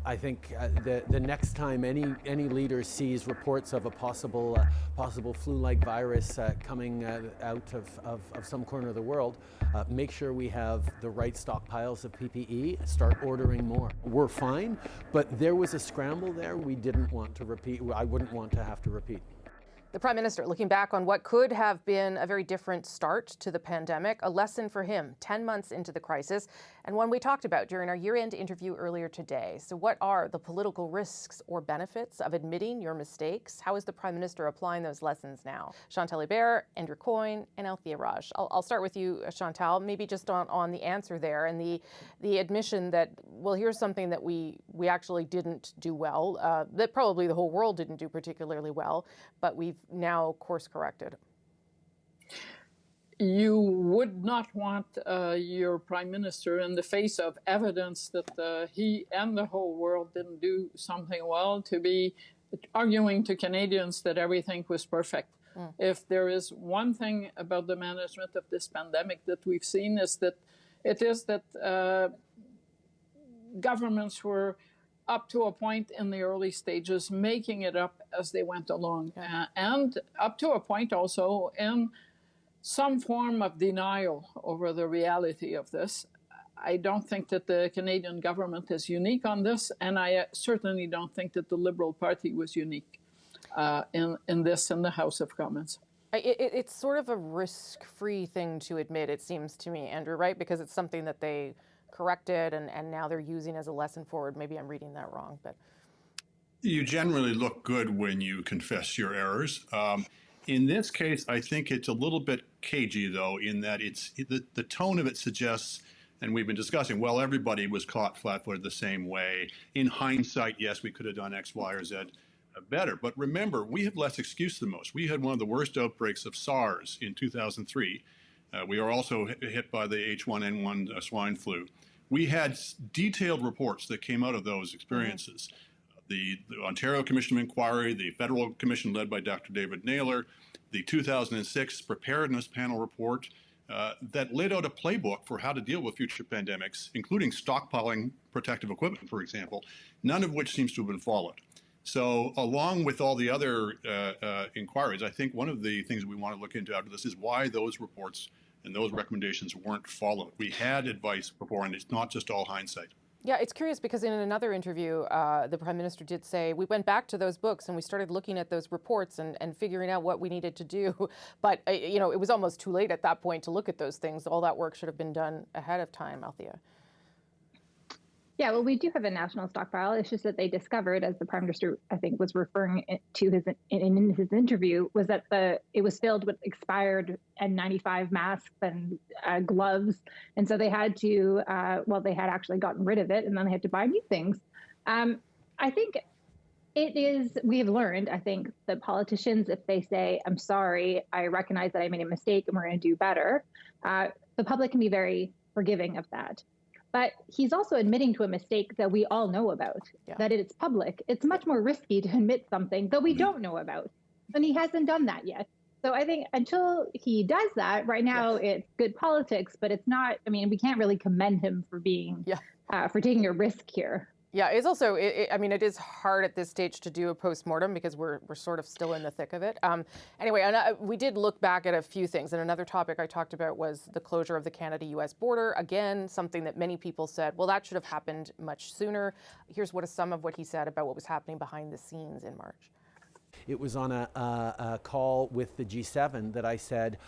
I think the next time any leader sees reports of a possible flu-like virus coming out of some corner of the world, make sure we have the right stockpiles of PPE, start ordering more. We're fine, but there was a scramble there we didn't want to repeat. I wouldn't want to have to repeat. The Prime Minister looking back on what could have been a very different start to the pandemic, a lesson for him 10 months into the crisis, and one we talked about during our year-end interview earlier today. So what are the political risks or benefits of admitting your mistakes? How is the Prime Minister applying those lessons now? Chantal Hébert, Andrew Coyne, and Althea Raj. I'll start with you, Chantal, maybe just on the answer there and the admission that, well, here's something that we actually didn't do well, that probably the whole world didn't do particularly well, but we've now course corrected. You would not want your Prime Minister, in the face of evidence that he and the whole world didn't do something well, to be arguing to Canadians that everything was perfect. If there is one thing about the management of this pandemic that we've seen, is that governments were up to a point in the early stages, making it up as they went along, and up to a point also in some form of denial over the reality of this. I don't think that the Canadian government is unique on this, and I certainly don't think that the Liberal Party was unique in the House of Commons. It's sort of a risk-free thing to admit, it seems to me, Andrew, right? Because it's something that they corrected and now they're using as a lesson forward. Maybe I'm reading that wrong, but. You generally look good when you confess your errors. In this case, I think it's a little bit cagey, though, in that the tone of it suggests, and we've been discussing, well, everybody was caught flat-footed the same way. In hindsight, yes, we could have done X, Y, or Z better. But remember, we have less excuse than most. We had one of the worst outbreaks of SARS in 2003. We are also hit by the H1N1 swine flu. We had detailed reports that came out of those experiences. The Ontario Commission of Inquiry, the Federal Commission led by Dr. David Naylor, the 2006 Preparedness Panel report that laid out a playbook for how to deal with future pandemics, including stockpiling protective equipment, for example, none of which seems to have been followed. So along with all the other inquiries, I think one of the things we want to look into after this is why those reports and those recommendations weren't followed. We had advice before, and it's not just all hindsight. Yeah, it's curious because in another interview, the Prime Minister did say, we went back to those books and we started looking at those reports and figuring out what we needed to do. But, it was almost too late at that point to look at those things. All that work should have been done ahead of time, Althea. Yeah, well, we do have a national stockpile. It's just that they discovered, as the Prime Minister, I think, was referring to in his interview, was that it was filled with expired N95 masks and gloves. And so they had to, they had actually gotten rid of it, and then they had to buy new things. I think we have learned, I think, that politicians, if they say, I'm sorry, I recognize that I made a mistake and we're going to do better, the public can be very forgiving of that. But he's also admitting to a mistake that we all know about, that it's public. It's much more risky to admit something that we don't know about. And he hasn't done that yet. So I think until he does that, right now it's good politics, but it's not, we can't really commend him for being, for taking a risk here. Yeah, it's also, it is hard at this stage to do a postmortem because we're sort of still in the thick of it. Anyway, we did look back at a few things, and another topic I talked about was the closure of the Canada-U.S. border. Again, something that many people said, well, that should have happened much sooner. Here's some of what he said about what was happening behind the scenes in March. It was on a call with the G7 that I said,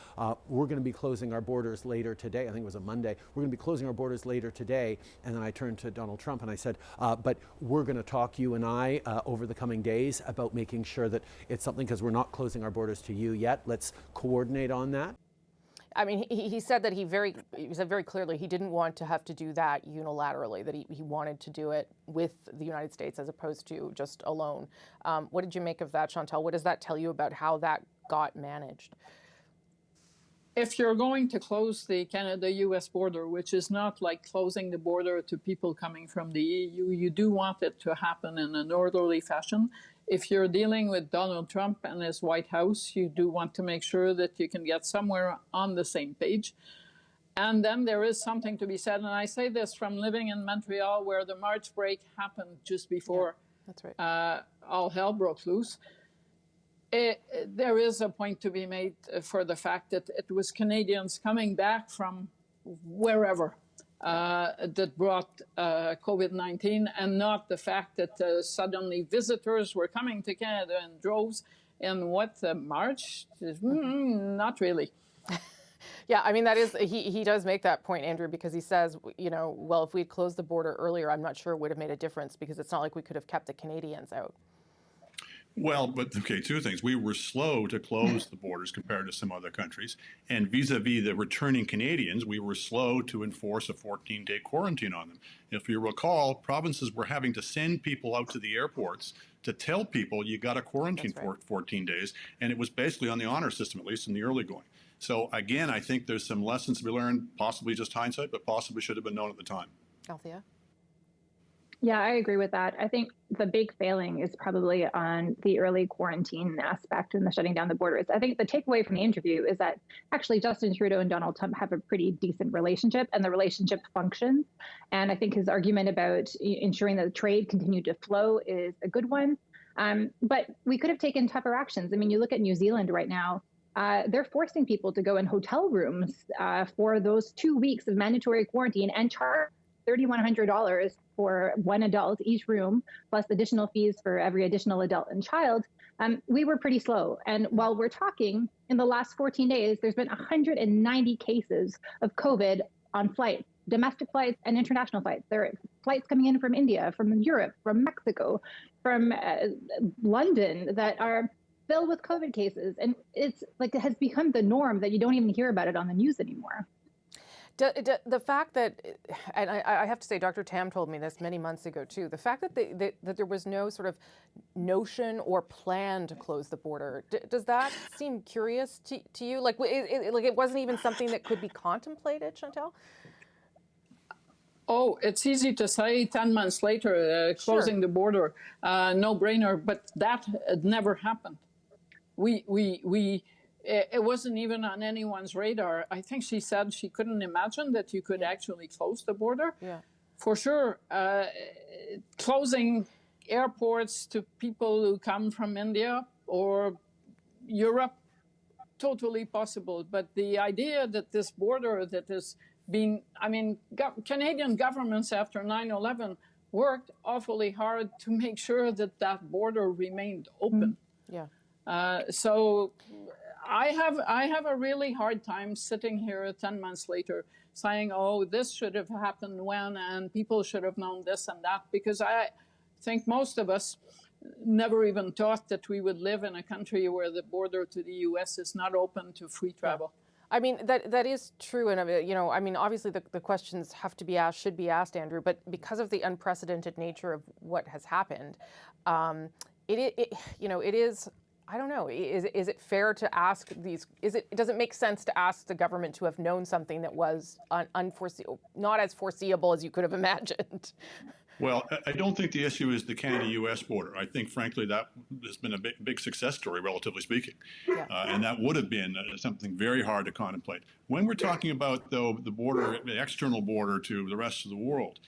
we're going to be closing our borders later today. I think it was a Monday. We're going to be closing our borders later today. And then I turned to Donald Trump and I said, but we're going to talk, you and I, over the coming days about making sure that it's something, because we're not closing our borders to you yet. Let's coordinate on that. He said that he said very clearly he didn't want to have to do that unilaterally, that he wanted to do it with the United States as opposed to just alone. What did you make of that, Chantal? What does that tell you about how that got managed? If you're going to close the Canada-U.S. border, which is not like closing the border to people coming from the EU, you do want it to happen in an orderly fashion. If you're dealing with Donald Trump and his White House, you do want to make sure that you can get somewhere on the same page. And then there is something to be said, and I say this from living in Montreal, where the March break happened just before that's right. All hell broke loose. There is a point to be made for the fact that it was Canadians coming back from wherever that brought COVID-19, and not the fact that suddenly visitors were coming to Canada in droves in March? Not really. Yeah, I mean, that is, he does make that point, Andrew, because he says, well, if we'd closed the border earlier, I'm not sure it would have made a difference, because it's not like we could have kept the Canadians out. Well, but okay, two things. We were slow to close the borders compared to some other countries. And vis-a-vis the returning Canadians, we were slow to enforce a 14-day quarantine on them. If you recall, provinces were having to send people out to the airports to tell people you got to quarantine for 14 days. And it was basically on the honor system, at least in the early going. So again, I think there's some lessons to be learned, possibly just hindsight, but possibly should have been known at the time. Althea? Yeah, I agree with that. I think the big failing is probably on the early quarantine aspect and the shutting down the borders. I think the takeaway from the interview is that actually Justin Trudeau and Donald Trump have a pretty decent relationship, and the relationship functions. And I think his argument about ensuring that the trade continued to flow is a good one. But we could have taken tougher actions. I mean, you look at New Zealand right now. They're forcing people to go in hotel rooms for those 2 weeks of mandatory quarantine and charge $3,100 for one adult each room, plus additional fees for every additional adult and child. We were pretty slow. And while we're talking, in the last 14 days, there's been 190 cases of COVID on flights, domestic flights and international flights. There are flights coming in from India, from Europe, from Mexico, from London that are filled with COVID cases. And it's like, it has become the norm that you don't even hear about it on the news anymore. The fact that, and I have to say, Dr. Tam told me this many months ago too, the fact that that there was no sort of notion or plan to close the border, does that seem curious to you? Like it wasn't even something that could be contemplated, Chantal? Oh, it's easy to say 10 months later, closing the border, no brainer, but that had never happened. It wasn't even on anyone's radar. I think she said she couldn't imagine that you could actually close the border. Yeah. For sure, closing airports to people who come from India or Europe, totally possible. But the idea that this border that has been, I mean, Canadian governments after 9/11 worked awfully hard to make sure that that border remained open. Yeah. So I have a really hard time sitting here 10 months later saying, oh, this should have happened when, and people should have known this and that, because I think most of us never even thought that we would live in a country where the border to the U.S. is not open to free travel. I mean, that is true. And, I mean, obviously the questions have to be asked, should be asked, Andrew, but because of the unprecedented nature of what has happened, it is, I don't know, is it fair to ask these, does it make sense to ask the government to have known something that was unforeseeable, not as foreseeable as you could have imagined? Well, I don't think the issue is the Canada-U.S. border. I think, frankly, that has been a big success story, relatively speaking. Yeah. And that would have been something very hard to contemplate. When we're talking about, though, the border, the external border to the rest of the world,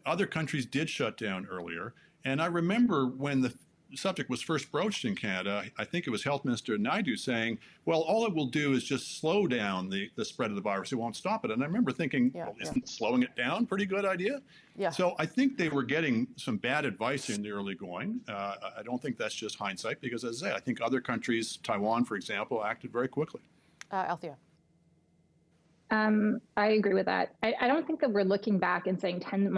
other countries did shut down earlier. And I remember when the subject was first broached in Canada, I think it was Health Minister Naidu saying, well, all it will do is just slow down the spread of the virus. It won't stop it. And I remember thinking, isn't slowing it down a pretty good idea? Yeah. So I think they were getting some bad advice in the early going. I don't think that's just hindsight, because as I say, I think other countries, Taiwan, for example, acted very quickly. Althea. I agree with that. I don't think that we're looking back and saying 10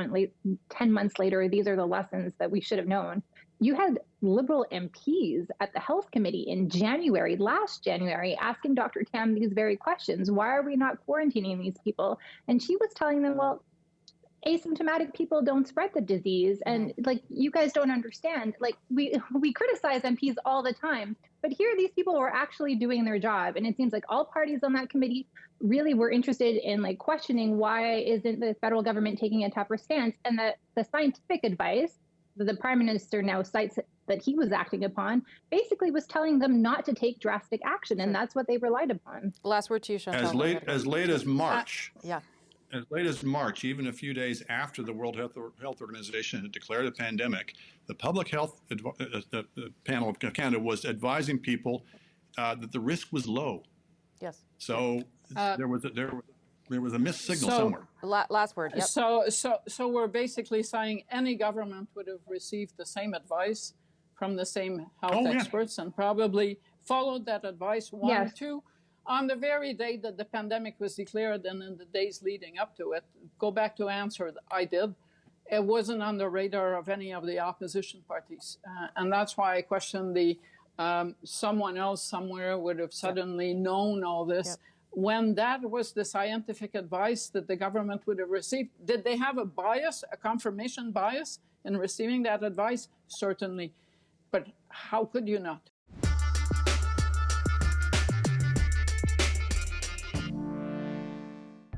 months later, these are the lessons that we should have known. You had Liberal MPs at the Health Committee in last January, asking Dr. Tam these very questions. Why are we not quarantining these people? And she was telling them, well, asymptomatic people don't spread the disease. And like, you guys don't understand. Like, we criticize MPs all the time, but here these people were actually doing their job. And it seems like all parties on that committee really were interested in like questioning, why isn't the federal government taking a tougher stance? And the scientific advice that the Prime Minister now cites that he was acting upon basically was telling them not to take drastic action, and that's what they relied upon. Last word to you, Chantal. As late as March. Yeah. As late as March, even a few days after the World Health Organization had declared a pandemic, the Public Health Panel of Canada was advising people that the risk was low. Yes. So there was a missed signal somewhere. Last word. Yep. So we're basically saying any government would have received the same advice from the same health experts and probably followed that advice two. On the very day that the pandemic was declared and in the days leading up to it, go back to answer that I did, it wasn't on the radar of any of the opposition parties. And that's why I question the someone else somewhere would have suddenly known all this. Yep. When that was the scientific advice that the government would have received, did they have a bias, a confirmation bias in receiving that advice? Certainly. But how could you not?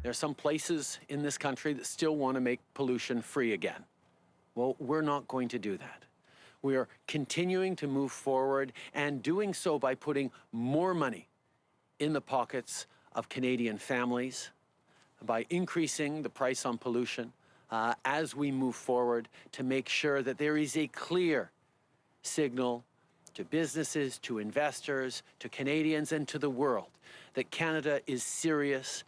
There are some places in this country that still want to make pollution free again. Well, we're not going to do that. We are continuing to move forward and doing so by putting more money in the pockets of Canadian families, by increasing the price on pollution as we move forward to make sure that there is a clear signal to businesses, to investors, to Canadians, and to the world that Canada is serious.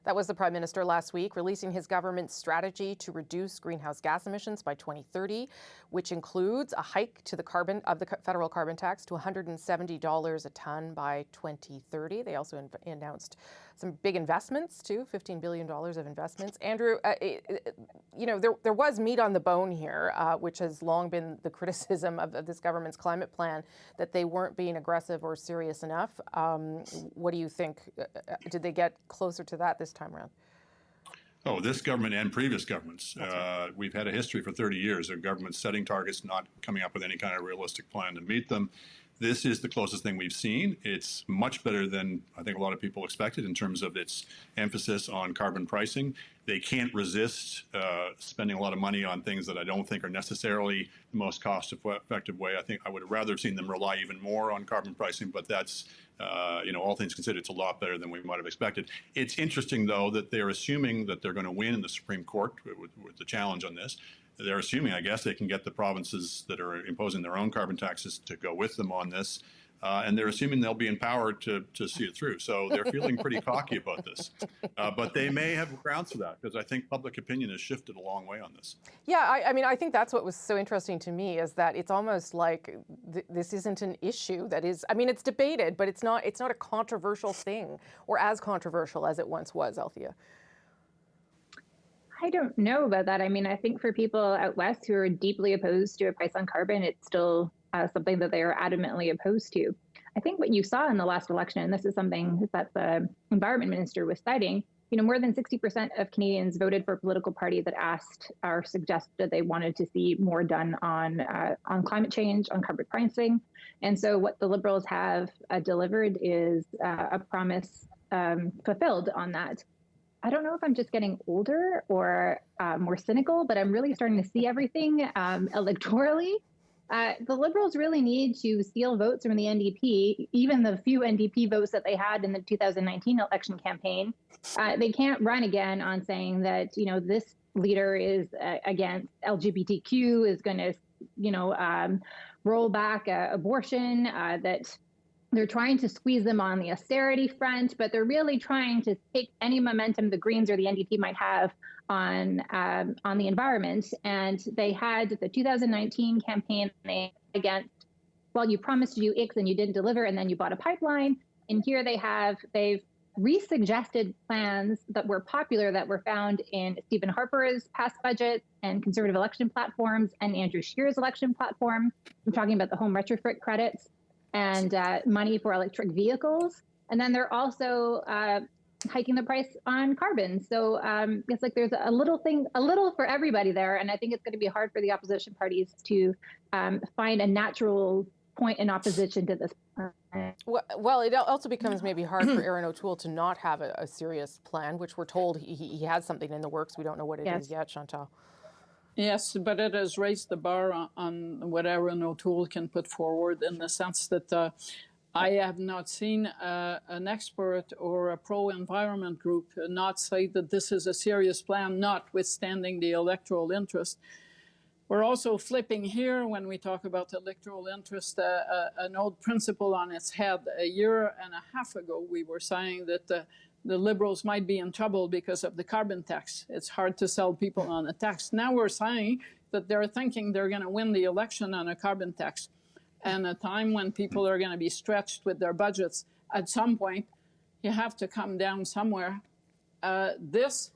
That was the Prime Minister last week, releasing his government's strategy to reduce greenhouse gas emissions by 2030, which includes a hike to the federal carbon tax to $170 a ton by 2030. They also announced some big investments too, $15 billion of investments. Andrew, there was meat on the bone here, which has long been the criticism of this government's climate plan, that they weren't being aggressive or serious enough. What do you think? Did they get closer to that this time around? Oh, this government and previous governments. Right. We've had a history for 30 years of governments setting targets, not coming up with any kind of realistic plan to meet them. This is the closest thing we've seen. It's much better than I think a lot of people expected in terms of its emphasis on carbon pricing. They can't resist spending a lot of money on things that I don't think are necessarily the most cost-effective way. I think I would have rather seen them rely even more on carbon pricing, but that's, all things considered, it's a lot better than we might have expected. It's interesting, though, that they're assuming that they're going to win in the Supreme Court with the challenge on this. They're assuming, I guess, they can get the provinces that are imposing their own carbon taxes to go with them on this. And they're assuming they'll be empowered to see it through. So they're feeling pretty cocky about this. But they may have grounds for that, because I think public opinion has shifted a long way on this. Yeah, I think that's what was so interesting to me, is that it's almost like this isn't an issue that is, it's debated, but it's not a controversial thing, or as controversial as it once was, Althea. I don't know about that. I think for people out west who are deeply opposed to a price on carbon, it's still something that they are adamantly opposed to. I think what you saw in the last election, and this is something that the environment minister was citing, more than 60% of Canadians voted for a political party that asked or suggested they wanted to see more done on climate change, on carbon pricing. And so what the Liberals have delivered is a promise fulfilled on that. I don't know if I'm just getting older or more cynical, but I'm really starting to see everything electorally. The Liberals really need to steal votes from the NDP, even the few NDP votes that they had in the 2019 election campaign. They can't run again on saying that, this leader is against LGBTQ, is going to, roll back abortion, that they're trying to squeeze them on the austerity front, but they're really trying to take any momentum the Greens or the NDP might have on the environment. And they had the 2019 campaign against, well, you promised to do X and you didn't deliver, and then you bought a pipeline. And here they've re-suggested plans that were popular, that were found in Stephen Harper's past budget and Conservative election platforms and Andrew Scheer's election platform. I'm talking about the home retrofit credits and money for electric vehicles. And then they're also hiking the price on carbon. So it's like there's a little for everybody there. And I think it's going to be hard for the opposition parties to find a natural point in opposition to this. Well, it also becomes maybe hard for Aaron O'Toole to not have a serious plan, which we're told he has something in the works. We don't know what it is yet, Chantal. Yes, but it has raised the bar on what Aaron O'Toole can put forward, in the sense that I have not seen an expert or a pro-environment group not say that this is a serious plan, notwithstanding the electoral interest. We're also flipping here, when we talk about electoral interest, an old principle on its head. A year and a half ago, we were saying that the Liberals might be in trouble because of the carbon tax. It's hard to sell people on a tax. Now we're saying that they're thinking they're going to win the election on a carbon tax. And a time when people are going to be stretched with their budgets, at some point, you have to come down somewhere. This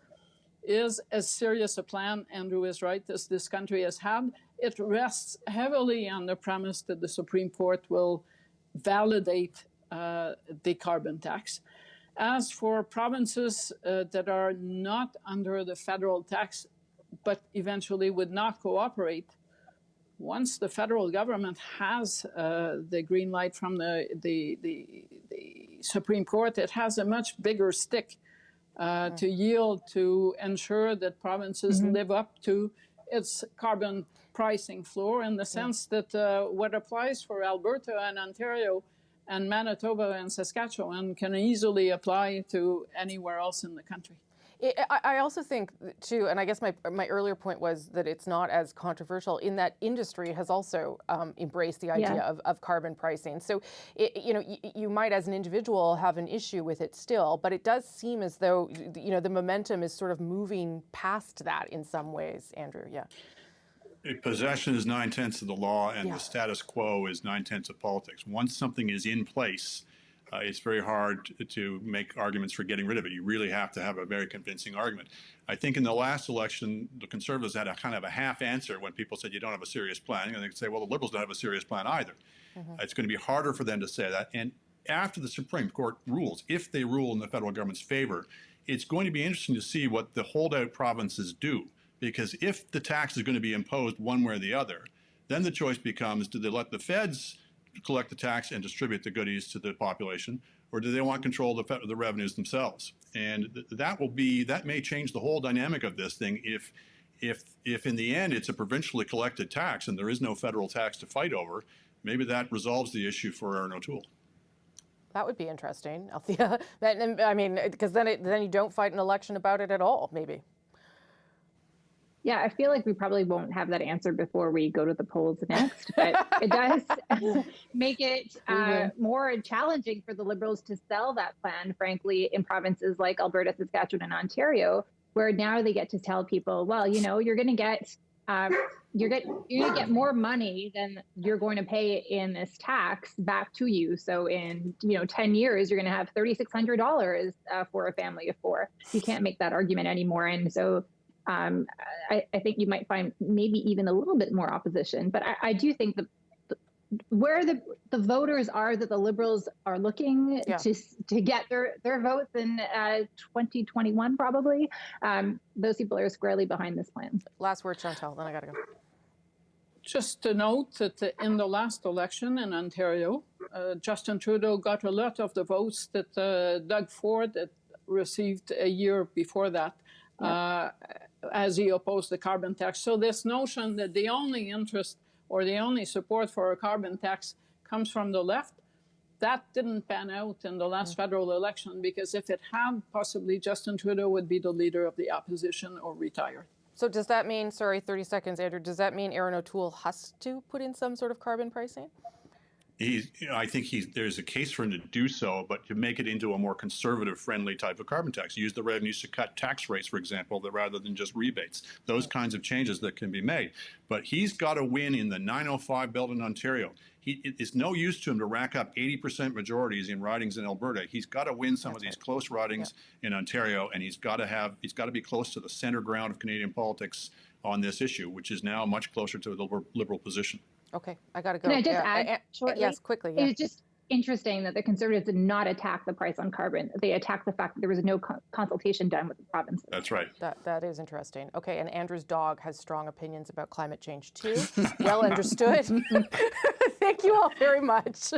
is as serious a plan, Andrew is right, as this country has had. It rests heavily on the premise that the Supreme Court will validate the carbon tax. As for provinces that are not under the federal tax, but eventually would not cooperate, once the federal government has the green light from the Supreme Court, it has a much bigger stick to yield to ensure that provinces live up to its carbon pricing floor, in the sense that what applies for Alberta and Ontario and Manitoba and Saskatchewan can easily apply to anywhere else in the country. I also think, too, and I guess my earlier point was that it's not as controversial, in that industry has also embraced the idea of carbon pricing. So, you might, as an individual, have an issue with it still, but it does seem as though, the momentum is sort of moving past that in some ways, Andrew. Yeah. Possession is 9/10 of the law, and the status quo is 9/10 of politics. Once something is in place, it's very hard to make arguments for getting rid of it. You really have to have a very convincing argument. I think in the last election, the Conservatives had a kind of a half answer when people said you don't have a serious plan. And they could say, well, the Liberals don't have a serious plan either. It's going to be harder for them to say that. And after the Supreme Court rules, if they rule in the federal government's favor, it's going to be interesting to see what the holdout provinces do. Because if the tax is going to be imposed one way or the other, then the choice becomes, do they let the feds collect the tax and distribute the goodies to the population, or do they want control of the revenues themselves? And that may change the whole dynamic of this thing if in the end it's a provincially collected tax and there is no federal tax to fight over. Maybe that resolves the issue for Aaron O'Toole. That would be interesting, Althea. I mean, because then you don't fight an election about it at all, maybe. Yeah, I feel like we probably won't have that answer before we go to the polls next, but it does make it more challenging for the Liberals to sell that plan, frankly, in provinces like Alberta, Saskatchewan, and Ontario, where now they get to tell people, well, you're going to get more money than you're going to pay in this tax back to you. So in 10 years, you're going to have $3,600 for a family of four. You can't make that argument anymore, and so. I think you might find maybe even a little bit more opposition, but I do think that where the voters are that the Liberals are looking to get their votes in 2021, probably, those people are squarely behind this plan. Last word, Chantal, then I got to go. Just to note that in the last election in Ontario, Justin Trudeau got a lot of the votes that Doug Ford had received a year before that. As he opposed the carbon tax. So this notion that the only interest or the only support for a carbon tax comes from the left, that didn't pan out in the last federal election, because if it had, possibly Justin Trudeau would be the leader of the opposition or retire. So does that mean, 30 seconds, Andrew, does that mean Aaron O'Toole has to put in some sort of carbon pricing? I think there's a case for him to do so, but to make it into a more conservative-friendly type of carbon tax. Use the revenues to cut tax rates, for example, rather than just rebates. Those kinds of changes that can be made. But he's got to win in the 905 belt in Ontario. It's no use to him to rack up 80% majorities in ridings in Alberta. He's got to win some of these close ridings in Ontario, and he's got to be close to the center ground of Canadian politics on this issue, which is now much closer to the Liberal position. Okay, I got to go. Can I just add shortly? Yes, quickly. Yeah. It's just interesting that the Conservatives did not attack the price on carbon. They attacked the fact that there was no consultation done with the provinces. That's right. That is interesting. Okay, and Andrew's dog has strong opinions about climate change too. Well understood. Thank you all very much.